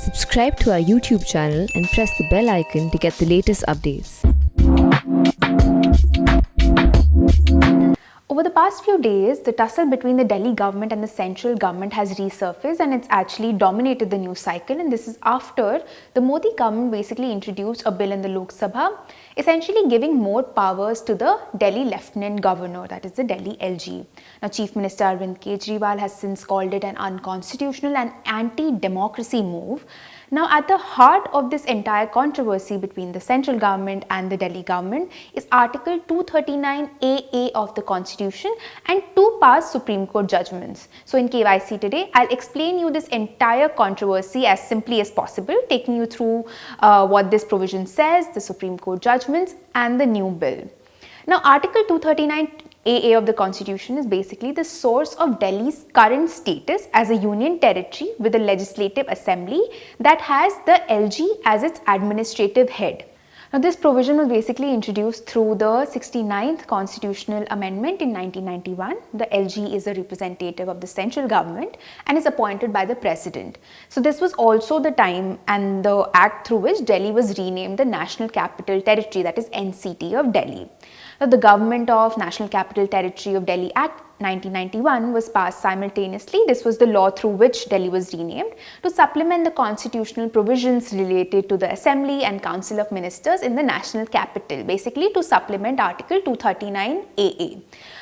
Subscribe to our YouTube channel and press the bell icon to get the latest updates. Over the past few days, the tussle between the Delhi government and the central government has resurfaced, and it's actually dominated the news cycle. And this is after the Modi government basically introduced a bill in the Lok Sabha, essentially giving more powers to the Delhi Lieutenant Governor, that is the Delhi LG. Now, Chief Minister Arvind Kejriwal has since called it an unconstitutional and anti-democracy move. Now, at the heart of this entire controversy between the central government and the Delhi government is Article 239AA of the Constitution and two past Supreme Court judgments. So, in KYC today, I'll explain you this entire controversy as simply as possible, taking you through what this provision says, the Supreme Court judgments, and the new bill. Now, Article 239AA of the Constitution is basically the source of Delhi's current status as a union territory with a legislative assembly that has the LG as its administrative head. Now, this provision was basically introduced through the 69th Constitutional Amendment in 1991. The LG is a representative of the central government and is appointed by the President. So, this was also the time and the act through which Delhi was renamed the National Capital Territory, that is NCT of Delhi. Now, the Government of National Capital Territory of Delhi Act 1991 was passed simultaneously. This was the law through which Delhi was renamed to supplement the constitutional provisions related to the Assembly and Council of Ministers in the national capital, basically to supplement Article 239AA.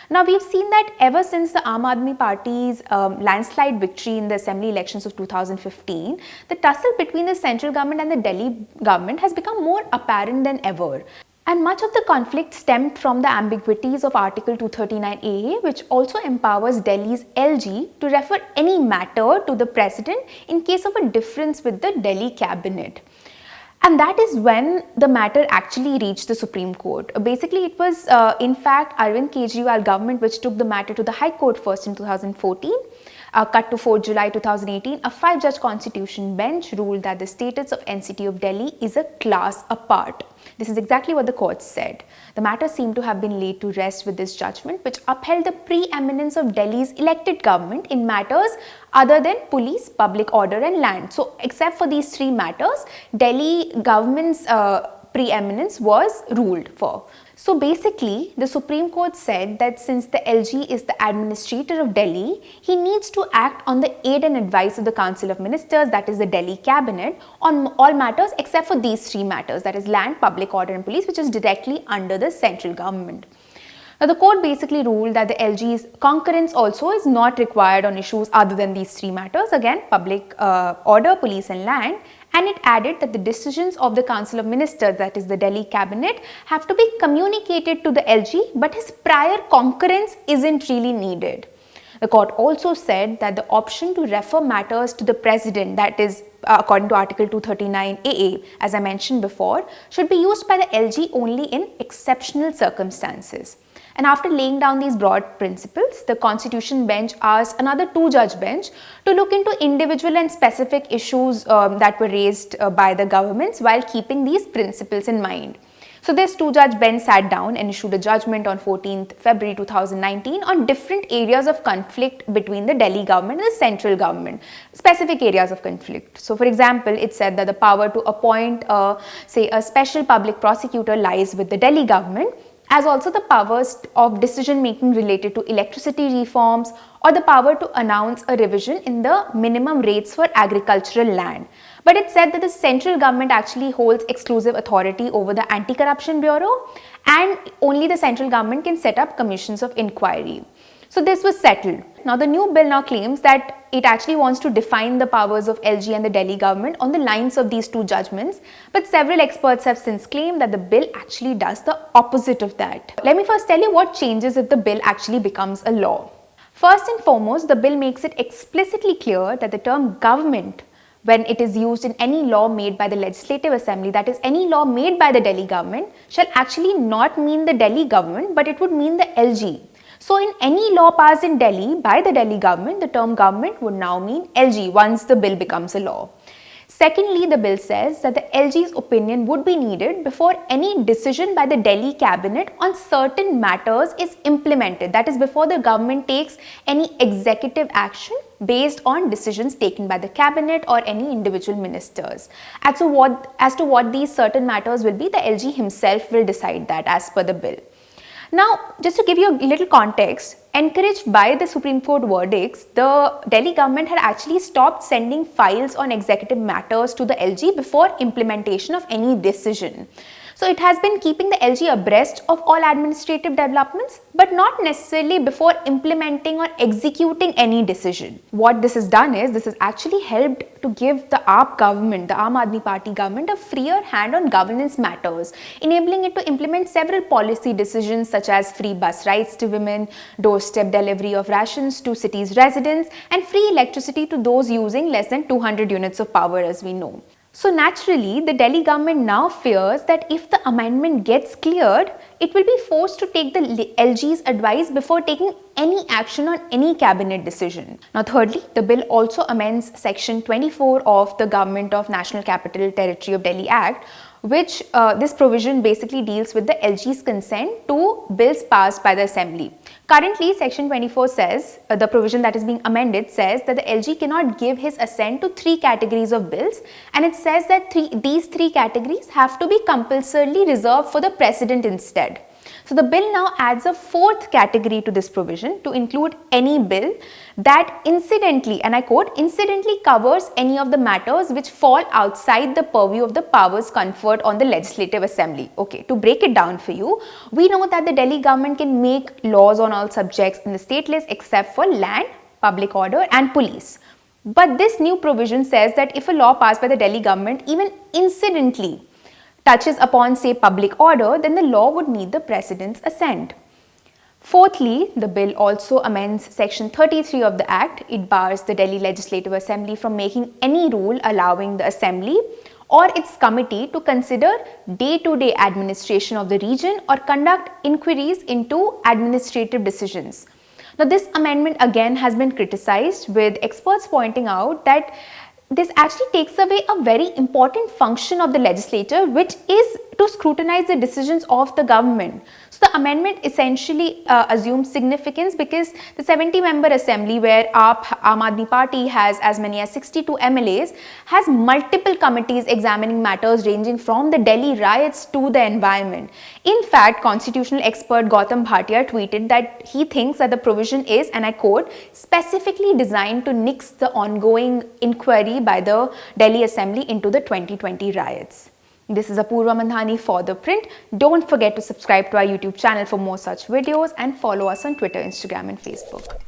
Now, we've seen that ever since the Aam Aadmi Party's landslide victory in the assembly elections of 2015, the tussle between the central government and the Delhi government has become more apparent than ever. And much of the conflict stemmed from the ambiguities of Article 239AA, which also empowers Delhi's LG to refer any matter to the President in case of a difference with the Delhi cabinet. And that is when the matter actually reached the Supreme Court. Basically, it was in fact Arvind Kejriwal government which took the matter to the High Court first in 2014. Cut to 4 July 2018, a 5-judge constitution bench ruled that the status of NCT of Delhi is a class apart. This is exactly what the court said. The matter seemed to have been laid to rest with this judgment, which upheld the preeminence of Delhi's elected government in matters other than police, public order and land. So, except for these three matters, Delhi government's preeminence was ruled for. So basically, the Supreme Court said that since the LG is the administrator of Delhi, he needs to act on the aid and advice of the Council of Ministers, that is the Delhi cabinet, on all matters except for these three matters, that is land, public order and police, which is directly under the central government. Now, the court basically ruled that the LG's concurrence also is not required on issues other than these three matters, again public order, police and land, and it added that the decisions of the Council of Ministers, that is the Delhi cabinet, have to be communicated to the LG, but his prior concurrence isn't really needed. The court also said that the option to refer matters to the President, that is according to Article 239AA, as I mentioned before, should be used by the LG only in exceptional circumstances. And after laying down these broad principles, the Constitution bench asked another 2-judge bench to look into individual and specific issues that were raised by the governments while keeping these principles in mind. So this 2-judge bench sat down and issued a judgment on 14th February 2019 on different areas of conflict between the Delhi government and the central government, specific areas of conflict. So for example, it said that the power to appoint, say, a special public prosecutor lies with the Delhi government, as also the powers of decision making related to electricity reforms or the power to announce a revision in the minimum rates for agricultural land. But it said that the central government actually holds exclusive authority over the Anti-Corruption Bureau, and only the central government can set up commissions of inquiry. So this was settled. Now the new bill now claims that it actually wants to define the powers of LG and the Delhi government on the lines of these two judgments, but several experts have since claimed that the bill actually does the opposite of that. Let me first tell you what changes if the bill actually becomes a law. First and foremost, the bill makes it explicitly clear that the term government, when it is used in any law made by the Legislative Assembly, that is any law made by the Delhi government, shall actually not mean the Delhi government, but it would mean the LG. So in any law passed in Delhi by the Delhi government, the term government would now mean LG once the bill becomes a law. Secondly, the bill says that the LG's opinion would be needed before any decision by the Delhi cabinet on certain matters is implemented. That is, before the government takes any executive action based on decisions taken by the cabinet or any individual ministers. As to what these certain matters will be, the LG himself will decide that as per the bill. Now, just to give you a little context, encouraged by the Supreme Court verdicts, the Delhi government had actually stopped sending files on executive matters to the LG before implementation of any decision. So it has been keeping the LG abreast of all administrative developments, but not necessarily before implementing or executing any decision. What this has done is, this has actually helped to give the AAP government, the Aam Aadmi Party government, a freer hand on governance matters, enabling it to implement several policy decisions such as free bus rides to women, doorstep delivery of rations to cities' residents, and free electricity to those using less than 200 units of power, as we know. So naturally, the Delhi government now fears that if the amendment gets cleared, it will be forced to take the LG's advice before taking any action on any cabinet decision. Now thirdly, the bill also amends section 24 of the Government of National Capital Territory of Delhi Act, which this provision basically deals with the LG's consent to bills passed by the assembly. Currently, section 24 says, the provision that is being amended says that the LG cannot give his assent to 3 categories of bills, and it says that these three categories have to be compulsorily reserved for the president instead. So the bill now adds a 4th category to this provision to include any bill that incidentally, and I quote, incidentally covers any of the matters which fall outside the purview of the powers conferred on the Legislative Assembly. Okay, to break it down for you, we know that the Delhi government can make laws on all subjects in the state list except for land, public order and police. But this new provision says that if a law passed by the Delhi government even incidentally touches upon, say, public order, then the law would need the president's assent. Fourthly, the bill also amends section 33 of the Act. It bars the Delhi Legislative Assembly from making any rule allowing the assembly or its committee to consider day-to-day administration of the region or conduct inquiries into administrative decisions. Now, this amendment again has been criticized, with experts pointing out that this actually takes away a very important function of the legislature, which is to scrutinize the decisions of the government. So the amendment essentially assumes significance because the 70-member assembly, where Aam Aadmi Party has as many as 62 MLAs, has multiple committees examining matters ranging from the Delhi riots to the environment. In fact, constitutional expert Gautam Bhatia tweeted that he thinks that the provision is, and I quote, specifically designed to nix the ongoing inquiry by the Delhi Assembly into the 2020 riots. This is Apurva Mandhani for The Print. Don't forget to subscribe to our YouTube channel for more such videos and follow us on Twitter, Instagram and Facebook.